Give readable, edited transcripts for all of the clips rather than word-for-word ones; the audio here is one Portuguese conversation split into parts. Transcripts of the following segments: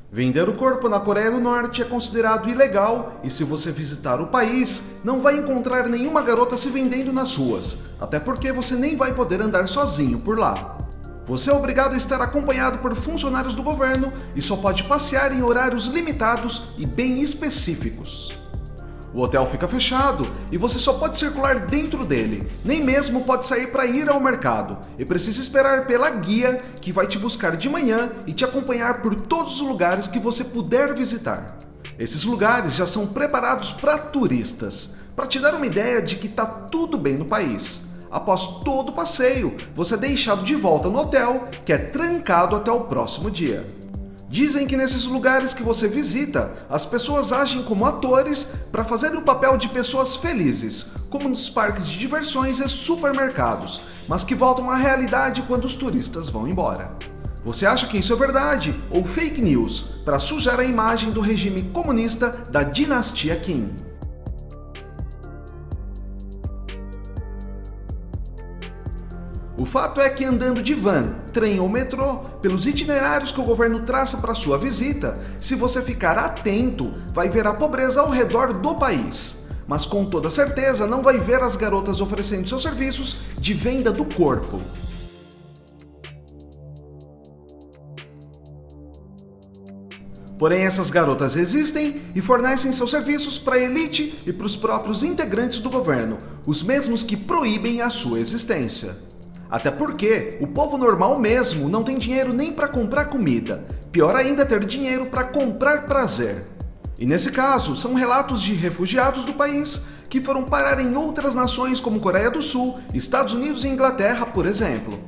Vender o corpo na Coreia do Norte é considerado ilegal e se você visitar o país, não vai encontrar nenhuma garota se vendendo nas ruas, até porque você nem vai poder andar sozinho por lá. Você é obrigado a estar acompanhado por funcionários do governo e só pode passear em horários limitados e bem específicos. O hotel fica fechado e você só pode circular dentro dele, nem mesmo pode sair para ir ao mercado e precisa esperar pela guia que vai te buscar de manhã e te acompanhar por todos os lugares que você puder visitar. Esses lugares já são preparados para turistas, para te dar uma ideia de que está tudo bem no país. Após todo o passeio, você é deixado de volta no hotel, que é trancado até o próximo dia. Dizem que nesses lugares que você visita, as pessoas agem como atores para fazerem o papel de pessoas felizes, como nos parques de diversões e supermercados, mas que voltam à realidade quando os turistas vão embora. Você acha que isso é verdade ou fake news para sujar a imagem do regime comunista da dinastia Kim? O fato é que andando de van, trem ou metrô, pelos itinerários que o governo traça para sua visita, se você ficar atento, vai ver a pobreza ao redor do país. Mas com toda certeza não vai ver as garotas oferecendo seus serviços de venda do corpo. Porém, essas garotas existem e fornecem seus serviços para a elite e para os próprios integrantes do governo, os mesmos que proíbem a sua existência. Até porque o povo normal mesmo não tem dinheiro nem para comprar comida, pior ainda ter dinheiro para comprar prazer. E nesse caso, são relatos de refugiados do país que foram parar em outras nações como Coreia do Sul, Estados Unidos e Inglaterra, por exemplo.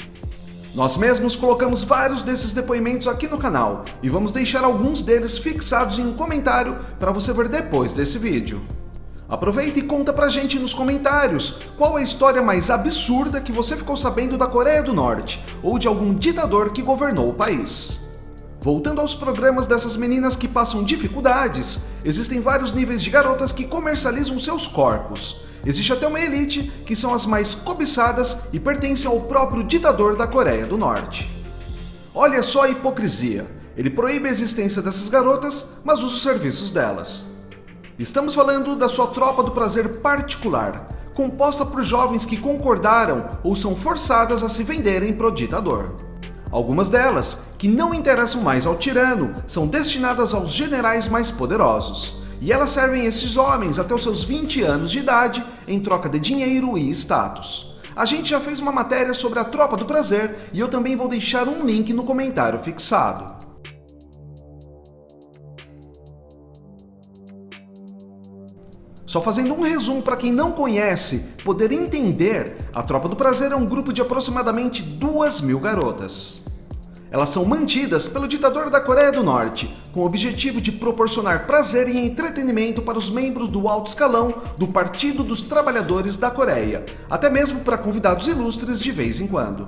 Nós mesmos colocamos vários desses depoimentos aqui no canal e vamos deixar alguns deles fixados em um comentário para você ver depois desse vídeo. Aproveita e conta pra gente nos comentários qual a história mais absurda que você ficou sabendo da Coreia do Norte ou de algum ditador que governou o país. Voltando aos programas dessas meninas que passam dificuldades, existem vários níveis de garotas que comercializam seus corpos. Existe até uma elite que são as mais cobiçadas e pertencem ao próprio ditador da Coreia do Norte. Olha só a hipocrisia, ele proíbe a existência dessas garotas, mas usa os serviços delas. Estamos falando da sua tropa do prazer particular, composta por jovens que concordaram ou são forçadas a se venderem pro ditador. Algumas delas, que não interessam mais ao tirano, são destinadas aos generais mais poderosos, e elas servem esses homens até os seus 20 anos de idade em troca de dinheiro e status. A gente já fez uma matéria sobre a tropa do prazer e eu também vou deixar um link no comentário fixado. Só fazendo um resumo para quem não conhece poder entender, a Tropa do Prazer é um grupo de aproximadamente 2.000 garotas. Elas são mantidas pelo ditador da Coreia do Norte, com o objetivo de proporcionar prazer e entretenimento para os membros do alto escalão do Partido dos Trabalhadores da Coreia, até mesmo para convidados ilustres de vez em quando.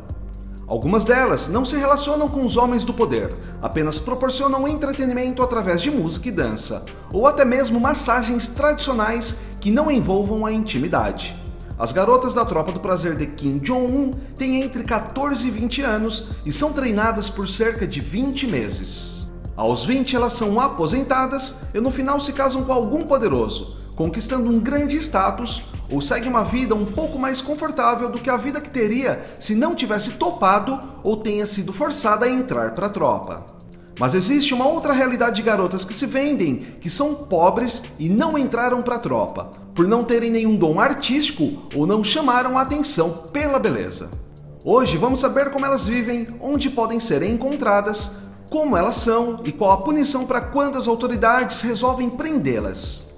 Algumas delas não se relacionam com os homens do poder, apenas proporcionam entretenimento através de música e dança, ou até mesmo massagens tradicionais que não envolvam a intimidade. As garotas da Tropa do Prazer de Kim Jong-un têm entre 14 e 20 anos e são treinadas por cerca de 20 meses. Aos 20 elas são aposentadas e no final se casam com algum poderoso, conquistando um grande status ou seguem uma vida um pouco mais confortável do que a vida que teria se não tivesse topado ou tenha sido forçada a entrar para a tropa. Mas existe uma outra realidade de garotas que se vendem, que são pobres e não entraram para a tropa, por não terem nenhum dom artístico ou não chamaram a atenção pela beleza. Hoje vamos saber como elas vivem, onde podem ser encontradas, como elas são e qual a punição para quando as autoridades resolvem prendê-las.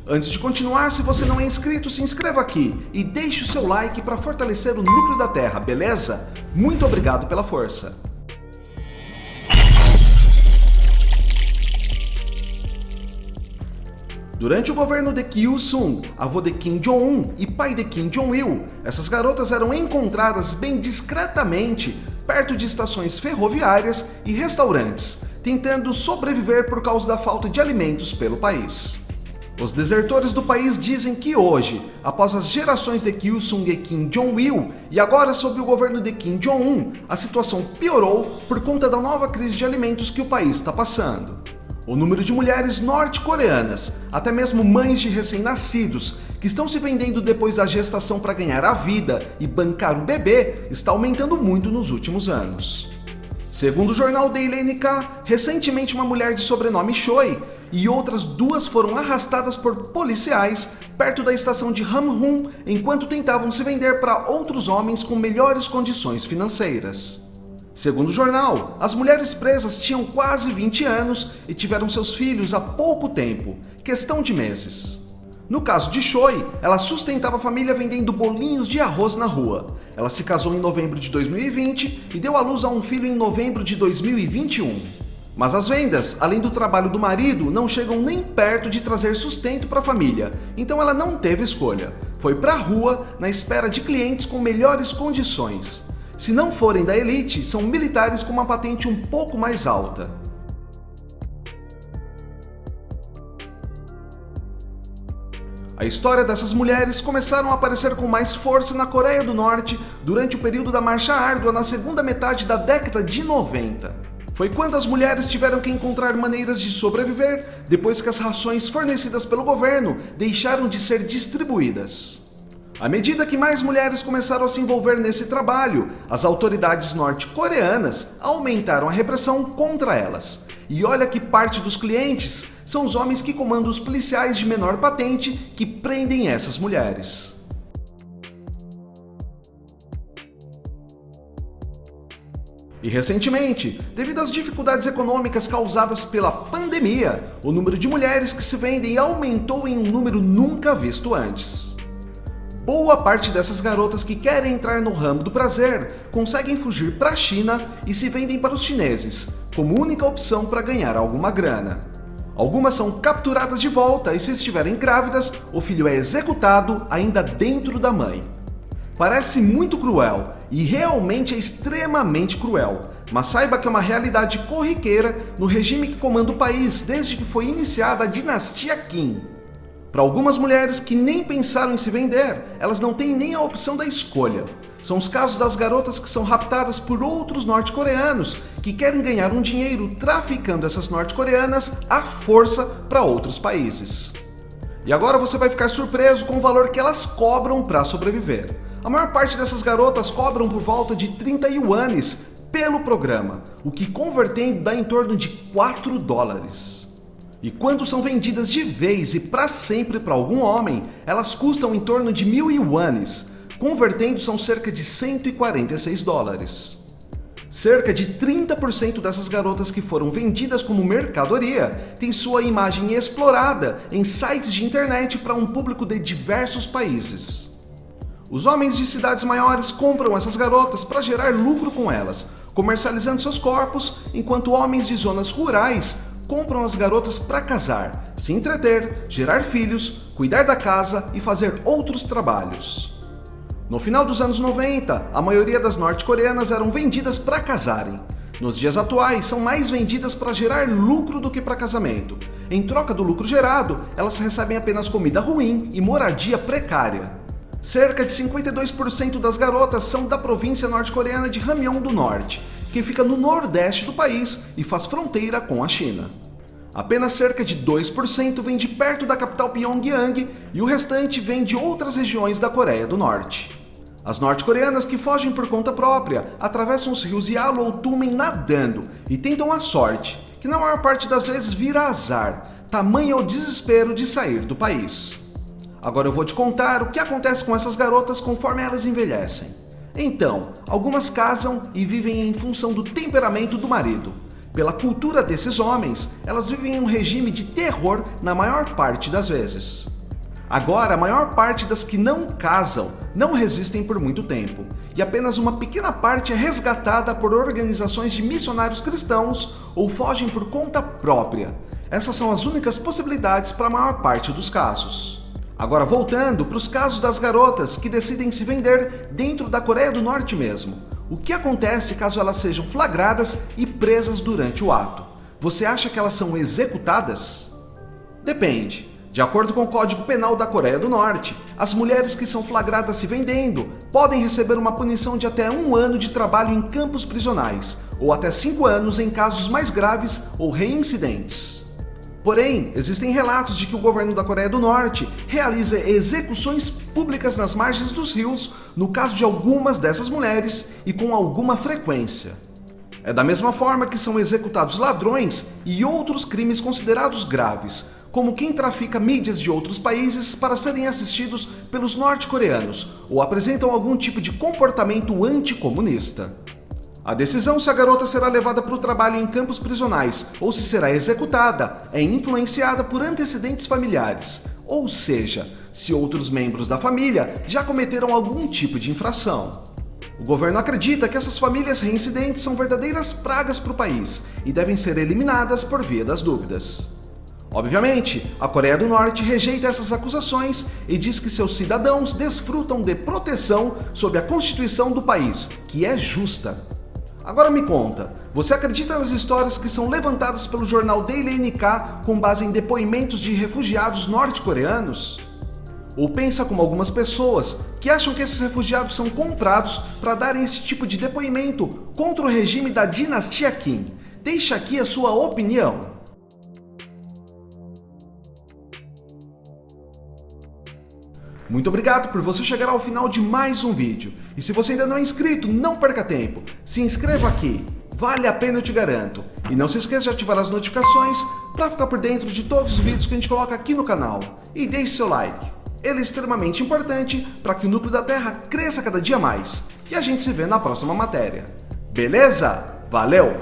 Antes de continuar, se você não é inscrito, se inscreva aqui e deixe o seu like para fortalecer o núcleo da Terra, beleza? Muito obrigado pela força! Durante o governo de Kim Il-sung, avô de Kim Jong-un e pai de Kim Jong-il, essas garotas eram encontradas bem discretamente perto de estações ferroviárias e restaurantes, tentando sobreviver por causa da falta de alimentos pelo país. Os desertores do país dizem que hoje, após as gerações de Kim Il-sung e Kim Jong-il, e agora sob o governo de Kim Jong-un, a situação piorou por conta da nova crise de alimentos que o país está passando. O número de mulheres norte-coreanas, até mesmo mães de recém-nascidos, que estão se vendendo depois da gestação para ganhar a vida e bancar o bebê, está aumentando muito nos últimos anos. Segundo o jornal Daily NK, recentemente uma mulher de sobrenome Choi e outras 2 foram arrastadas por policiais perto da estação de Hamhung enquanto tentavam se vender para outros homens com melhores condições financeiras. Segundo o jornal, as mulheres presas tinham quase 20 anos e tiveram seus filhos há pouco tempo, questão de meses. No caso de Choi, ela sustentava a família vendendo bolinhos de arroz na rua. Ela se casou em novembro de 2020 e deu à luz a um filho em novembro de 2021. Mas as vendas, além do trabalho do marido, não chegam nem perto de trazer sustento para a família, então ela não teve escolha. Foi para a rua na espera de clientes com melhores condições. Se não forem da elite, são militares com uma patente um pouco mais alta. A história dessas mulheres começaram a aparecer com mais força na Coreia do Norte durante o período da Marcha Árdua na segunda metade da década de 90. Foi quando as mulheres tiveram que encontrar maneiras de sobreviver depois que as rações fornecidas pelo governo deixaram de ser distribuídas. À medida que mais mulheres começaram a se envolver nesse trabalho, as autoridades norte-coreanas aumentaram a repressão contra elas. E olha que parte dos clientes são os homens que comandam os policiais de menor patente que prendem essas mulheres. E recentemente, devido às dificuldades econômicas causadas pela pandemia, o número de mulheres que se vendem aumentou em um número nunca visto antes. Boa parte dessas garotas que querem entrar no ramo do prazer conseguem fugir para a China e se vendem para os chineses, como única opção para ganhar alguma grana. Algumas são capturadas de volta e, se estiverem grávidas, o filho é executado ainda dentro da mãe. Parece muito cruel, e realmente é extremamente cruel, mas saiba que é uma realidade corriqueira no regime que comanda o país desde que foi iniciada a dinastia Kim. Para algumas mulheres que nem pensaram em se vender, elas não têm nem a opção da escolha. São os casos das garotas que são raptadas por outros norte-coreanos que querem ganhar um dinheiro traficando essas norte-coreanas à força para outros países. E agora você vai ficar surpreso com o valor que elas cobram para sobreviver. A maior parte dessas garotas cobram por volta de 30 yuanes pelo programa, o que convertendo dá em torno de $4. E quando são vendidas de vez e para sempre para algum homem, elas custam em torno de 1.000 yuanes, convertendo são cerca de $146. Cerca de 30% dessas garotas que foram vendidas como mercadoria têm sua imagem explorada em sites de internet para um público de diversos países. Os homens de cidades maiores compram essas garotas para gerar lucro com elas, comercializando seus corpos, enquanto homens de zonas rurais compram as garotas para casar, se entreter, gerar filhos, cuidar da casa e fazer outros trabalhos. No final dos anos 90, a maioria das norte-coreanas eram vendidas para casarem. Nos dias atuais, são mais vendidas para gerar lucro do que para casamento. Em troca do lucro gerado, elas recebem apenas comida ruim e moradia precária. Cerca de 52% das garotas são da província norte-coreana de Hamgyong do Norte, que fica no nordeste do país e faz fronteira com a China. Apenas cerca de 2% vem de perto da capital Pyongyang e o restante vem de outras regiões da Coreia do Norte. As norte-coreanas que fogem por conta própria atravessam os rios Yalu ou Tumen nadando e tentam a sorte, que na maior parte das vezes vira azar, tamanho o desespero de sair do país. Agora eu vou te contar o que acontece com essas garotas conforme elas envelhecem. Então, algumas casam e vivem em função do temperamento do marido. Pela cultura desses homens, elas vivem em um regime de terror na maior parte das vezes. Agora, a maior parte das que não casam não resistem por muito tempo, e apenas uma pequena parte é resgatada por organizações de missionários cristãos ou fogem por conta própria. Essas são as únicas possibilidades para a maior parte dos casos. Agora voltando para os casos das garotas que decidem se vender dentro da Coreia do Norte mesmo. O que acontece caso elas sejam flagradas e presas durante o ato? Você acha que elas são executadas? Depende. De acordo com o Código Penal da Coreia do Norte, as mulheres que são flagradas se vendendo podem receber uma punição de até 1 ano de trabalho em campos prisionais, ou até 5 anos em casos mais graves ou reincidentes. Porém, existem relatos de que o governo da Coreia do Norte realiza execuções públicas nas margens dos rios no caso de algumas dessas mulheres e com alguma frequência. É da mesma forma que são executados ladrões e outros crimes considerados graves, como quem trafica mídias de outros países para serem assistidos pelos norte-coreanos ou apresentam algum tipo de comportamento anticomunista. A decisão se a garota será levada para o trabalho em campos prisionais ou se será executada é influenciada por antecedentes familiares, ou seja, se outros membros da família já cometeram algum tipo de infração. O governo acredita que essas famílias reincidentes são verdadeiras pragas para o país e devem ser eliminadas por via das dúvidas. Obviamente, a Coreia do Norte rejeita essas acusações e diz que seus cidadãos desfrutam de proteção sob a Constituição do país, que é justa. Agora me conta, você acredita nas histórias que são levantadas pelo jornal Daily NK com base em depoimentos de refugiados norte-coreanos? Ou pensa como algumas pessoas que acham que esses refugiados são comprados para darem esse tipo de depoimento contra o regime da dinastia Kim? Deixa aqui a sua opinião. Muito obrigado por você chegar ao final de mais um vídeo. E se você ainda não é inscrito, não perca tempo. Se inscreva aqui, vale a pena, eu te garanto. E não se esqueça de ativar as notificações para ficar por dentro de todos os vídeos que a gente coloca aqui no canal. E deixe seu like, ele é extremamente importante para que o núcleo da Terra cresça cada dia mais. E a gente se vê na próxima matéria. Beleza? Valeu!